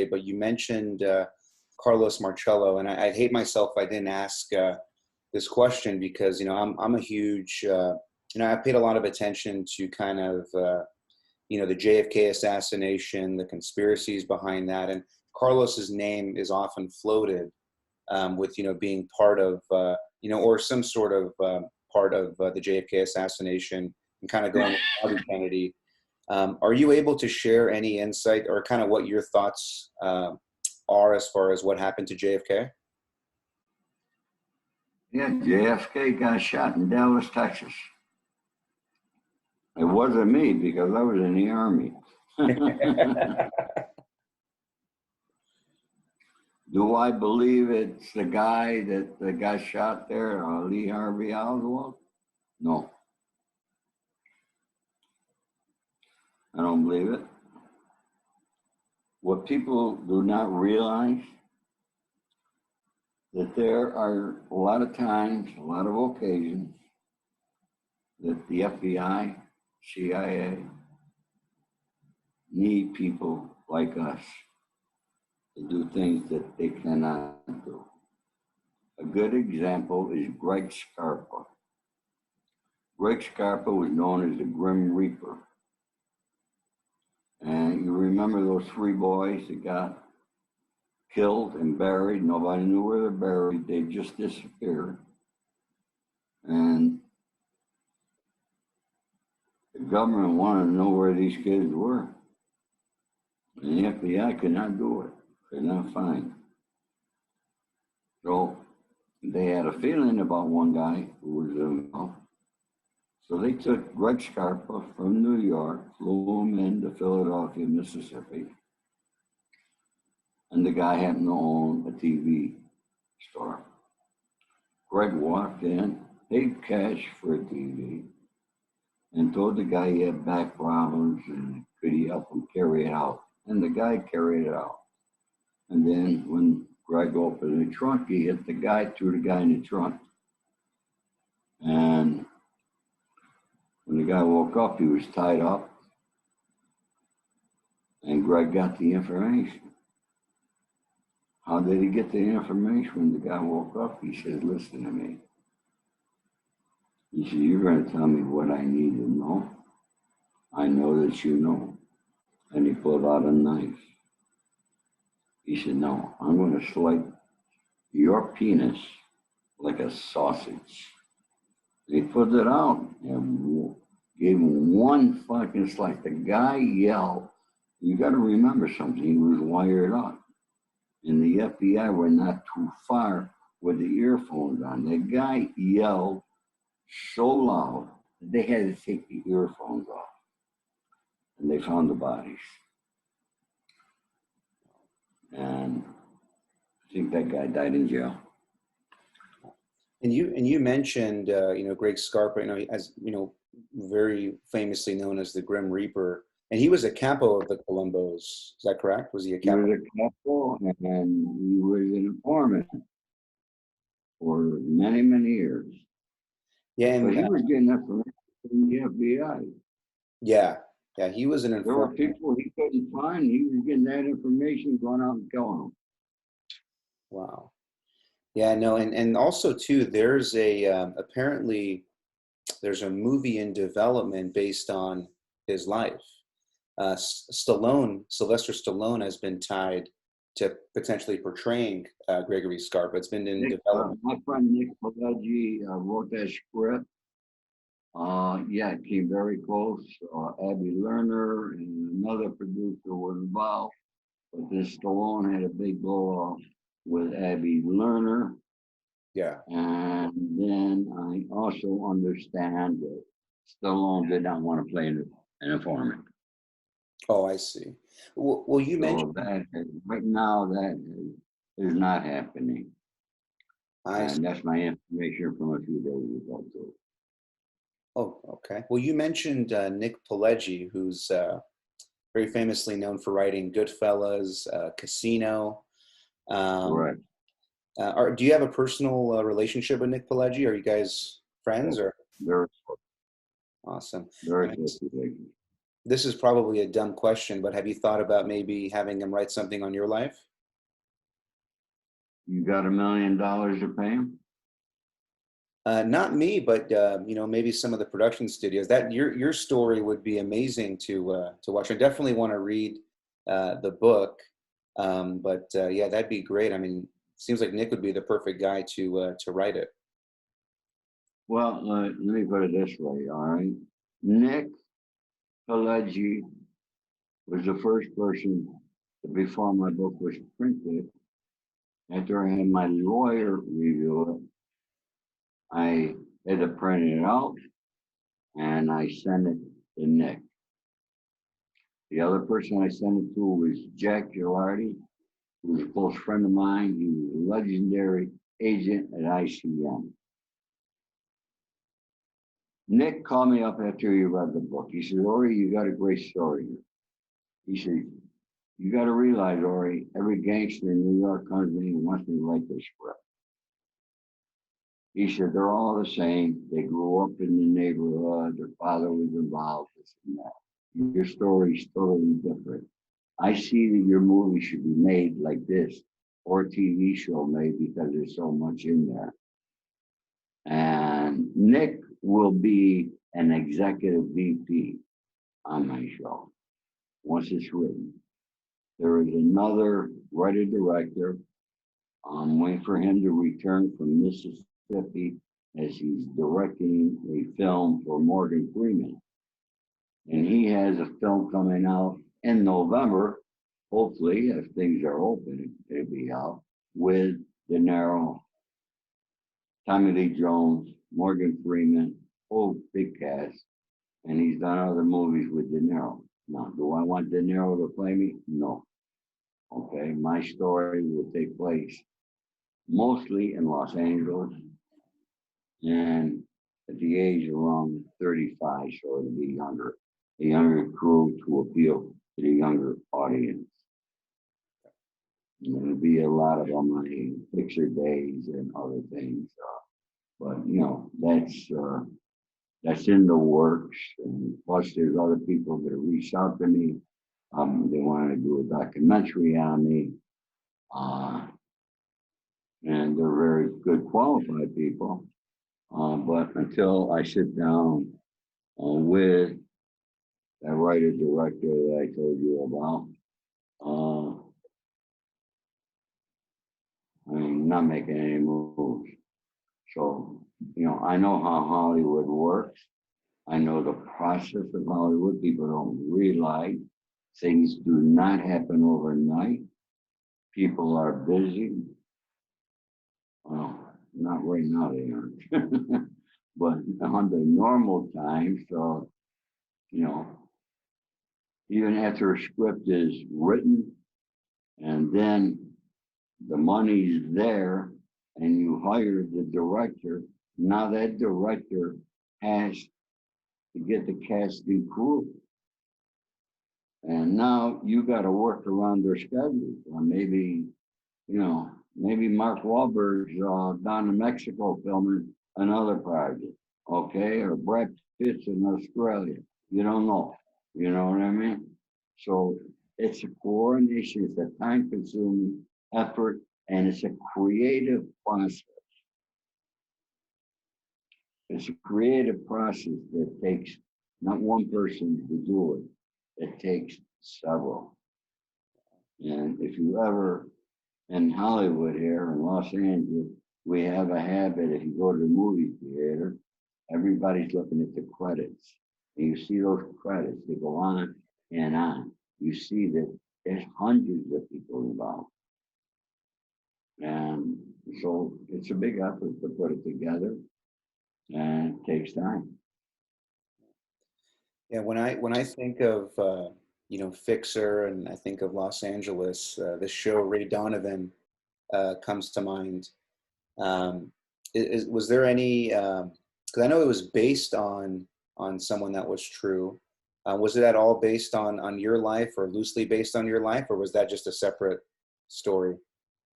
but you mentioned Carlos Marcello, and I'd hate myself if I didn't ask this question because I'm a huge I paid a lot of attention to kind of the JFK assassination, the conspiracies behind that, and Carlos's name is often floated with being part of or some sort of part of the JFK assassination and kind of going with Bobby Kennedy. Are you able to share any insight or kind of what your thoughts are as far as what happened to JFK? Yeah, JFK got shot in Dallas, Texas. It wasn't me because I was in the Army. Do I believe it's the guy that got shot there, Lee Harvey Oswald? No. I don't believe it. What people do not realize that there are a lot of times, a lot of occasions that the FBI, CIA need people like us to do things that they cannot do. A good example is Greg Scarpa. Greg Scarpa was known as the Grim Reaper. And you remember those 3 boys that got killed and buried? Nobody knew where they're buried. They just disappeared. And the government wanted to know where these kids were. And the FBI could not do it. Could not find. So they had a feeling about one guy who was involved. So they took Greg Scarpa from New York, flew him into Philadelphia, Mississippi. And the guy happened to own a TV store. Greg walked in, paid cash for a TV, and told the guy he had back problems and could he help him carry it out. And the guy carried it out. And then when Greg opened the trunk, he hit the guy, threw the guy in the trunk. And when the guy woke up, he was tied up. And Greg got the information. How did he get the information when the guy woke up? He said, listen to me. He said, you're going to tell me what I need to know. I know that you know. And he pulled out a knife. He said, no, I'm going to slice your penis like a sausage. He put it out and gave him one fucking slice. The guy yelled. You got to remember something. He was wired up. And the FBI were not too far with the earphones on. The guy yelled so loud that they had to take the earphones off. And they found the bodies. And I think that guy died in jail. And you mentioned Greg Scarpa, as very famously known as the Grim Reaper, and he was a capo of the Columbos. Is that correct? Was he a capo? He was a capo, and he was an informant for many, many years. Yeah, and but he was getting information from the FBI. Yeah, he was an informant. There were people he couldn't find. He was getting that information, going out and killing them. Wow. Yeah, no, and also too, there's apparently there's a movie in development based on his life. Sylvester Stallone has been tied to potentially portraying Gregory Scarpa. It's been in development. My friend Nicholas Pileggi wrote that script. It came very close. Abby Lerner and another producer were involved, but this Stallone had a big blow off with Abby Lerner. Yeah. And then I also understand that Stallone did not want to play an informant. Oh, I see. Well, you mentioned that right now that is not happening. And that's my information from a few days ago too. Oh, okay. Well, you mentioned Nick Pileggi, who's very famously known for writing Goodfellas, Casino. Right. Do you have a personal relationship with Nick Pileggi? Are you guys friends or? Very Awesome. very close. this is probably a dumb question, but have you thought about maybe having him write something on your life? You got $1 million to pay him? Not me, but maybe some of the production studios. That your story would be amazing to watch. I definitely want to read the book, but yeah, that'd be great. I mean, seems like Nick would be the perfect guy to write it. Well, let me put it this way, all right? Nick Pileggi was the first person, before my book was printed, after I had my lawyer review it, I had to print it out and I sent it to Nick. The other person I sent it to was Jack Gilardi, who was a close friend of mine. He was a legendary agent at ICM. Nick called me up after he read the book. He said, Ori, you got a great story here. He said, you got to realize, Ori, every gangster in New York comes to me and wants me to write their script. He said, they're all the same. They grew up in the neighborhood. Their father was involved, this and that. Your story's totally different. I see that your movie should be made like this, or a TV show made, because there's so much in there. And Nick will be an executive VP on my show once it's written. There is another writer-director. I'm waiting for him to return from Mississippi as he's directing a film for Morgan Freeman. And he has a film coming out in November, hopefully, if things are open, it'll be out, with De Niro, Tommy Lee Jones, Morgan Freeman, whole big cast. And he's done other movies with De Niro. Now, do I want De Niro to play me? No. Okay, my story will take place mostly in Los Angeles and at the age around 35, so it'll be younger, a younger crew to appeal to the younger audience. And there'll be a lot of on my picture days and other things, but that's in the works. And plus, there's other people that have reached out to me. They want to do a documentary on me. And they're very good, qualified people. But until I sit down with that writer-director that I told you about, I'm not making any moves. So, I know how Hollywood works. I know the process of Hollywood. People don't realize things do not happen overnight. People are busy. Well, not right now, they aren't. But under normal times, even after a script is written and then the money's there and you hire the director, now that director has to get the casting crew. And now you got to work around their schedule. Or maybe Mark Wahlberg's down in Mexico filming another project, okay? Or Brad Pitt's in Australia. You don't know. You know what I mean? So it's a coordination, it's a time-consuming effort, and it's a creative process. It's a creative process that takes not one person to do it. It takes several. And if you ever, in Hollywood here in Los Angeles, we have a habit, if you go to the movie theater, everybody's looking at the credits. And you see those credits, they go on and on. You see that there's hundreds of people involved. And so it's a big effort to put it together, and it takes time. Yeah, when I think of Fixer, and I think of Los Angeles, the show Ray Donovan comes to mind. Was there any? Because I know it was based on someone that was true. Was it at all based on your life, or loosely based on your life, or was that just a separate story?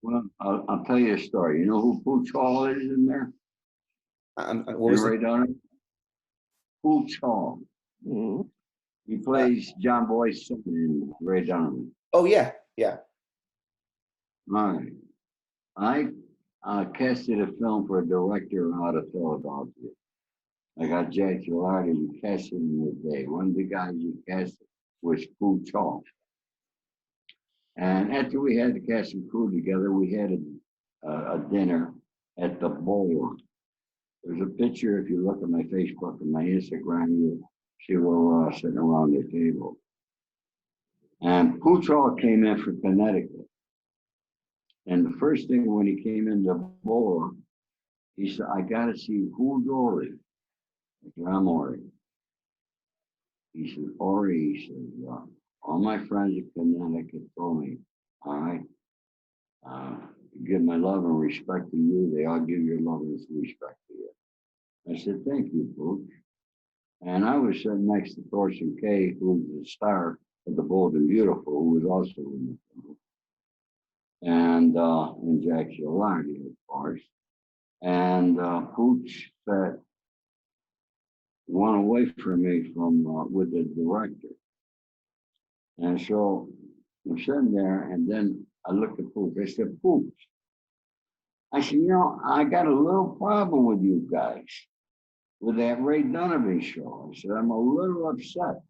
Well, I'll tell you a story. You know who Pooch Hall is in there? What was Ray Donovan? Pooch Hall. Mm-hmm. He plays John Boy's son in Ray Donovan. Oh yeah, yeah. All right. I casted a film for a director out of Philadelphia. I got Jack Gilardi and casted him the day. One of the guys we casted was Pooh Chaw. And after we had the cast and crew together, we had a dinner at the ballroom. There's a picture, if you look at my Facebook and my Instagram, you see where we're all sitting around the table. And Pooh Chaw came in from Connecticut. And the first thing when he came in the ballroom, he said, I got to see who's Ori. I said, I'm Ori. He said, Ori, he said, all my friends in Connecticut told me, all right, give my love and respect to you. They all give your love and respect to you. I said, thank you, Pooch. And I was sitting next to Thorsten Kaye, who's the star of The Bold and Beautiful, who was also in the film. And Jack Gilardi, of course. And Pooch said, one away from me with the director. And so I'm sitting there, and then I looked at Pooch. I said, Pooch, I said, I got a little problem with you guys, with that Ray Donovan show. I said, I'm a little upset.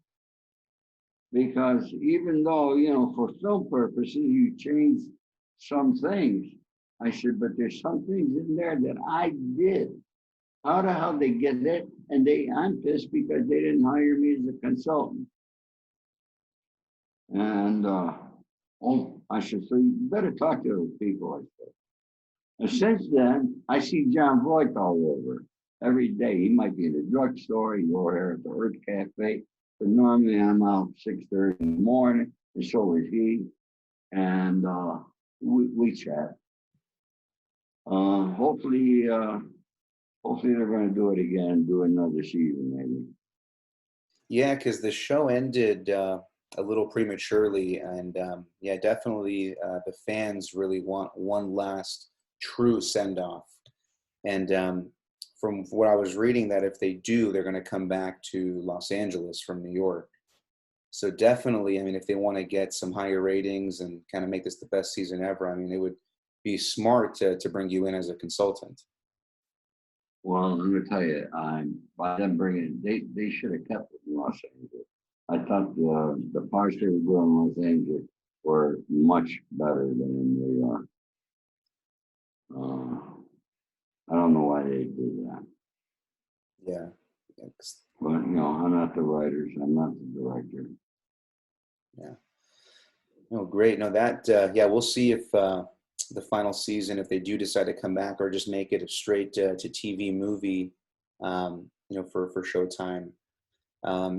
Because even though, for film purposes, you changed some things. I said, but there's some things in there that I did. How the hell they get it? And I'm pissed because they didn't hire me as a consultant. And, I said, so you better talk to those people, I said. And since then, I see John Voight all over every day. He might be in the drugstore, he go here at the Earth Cafe, but normally I'm out 6:30 in the morning, and so is he. And we chat. Hopefully they're going to do it again, do another season maybe. Yeah, because the show ended a little prematurely, and yeah, definitely the fans really want one last true send-off. And from what I was reading, that if they do, they're going to come back to Los Angeles from New York. So definitely, I mean, if they want to get some higher ratings and kind of make this the best season ever, I mean, it would be smart to bring you in as a consultant. Well, I'm going to tell you, by them bringing, they should have kept it in Los Angeles. I thought the parts they were doing in Los Angeles were much better than in New York. I don't know why they did that. Yeah. But, I'm not the writers. I'm not the director. Yeah. No, great. No, that, yeah, we'll see if the final season, if they do decide to come back or just make it a straight to TV movie, for Showtime.